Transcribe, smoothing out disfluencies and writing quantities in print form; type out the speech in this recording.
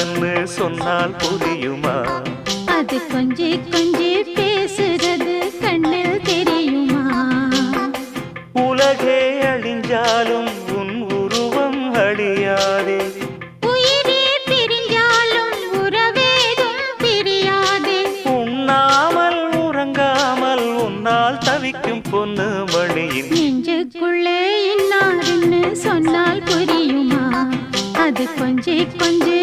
இன்னாருன்னு சொன்னால் புரியுமா? அது கொஞ்சி கொஞ்சி பேசுறது கண்ணில் தெரியுமா? உலகே அழிஞ்சாலும் உன் உருவம் அழியாதே, உயிரே பிரிஞ்சாலும் உறவேதும் பிரியாதே. உண்ணாமல் உறங்காமல் உன்னால் தவிக்கும் பொண்ணு மணியின் நெஞ்சுக்குள்ளே இன்னாருன்னு சொன்னால் புரியுமா? அது கொஞ்சி கொஞ்சி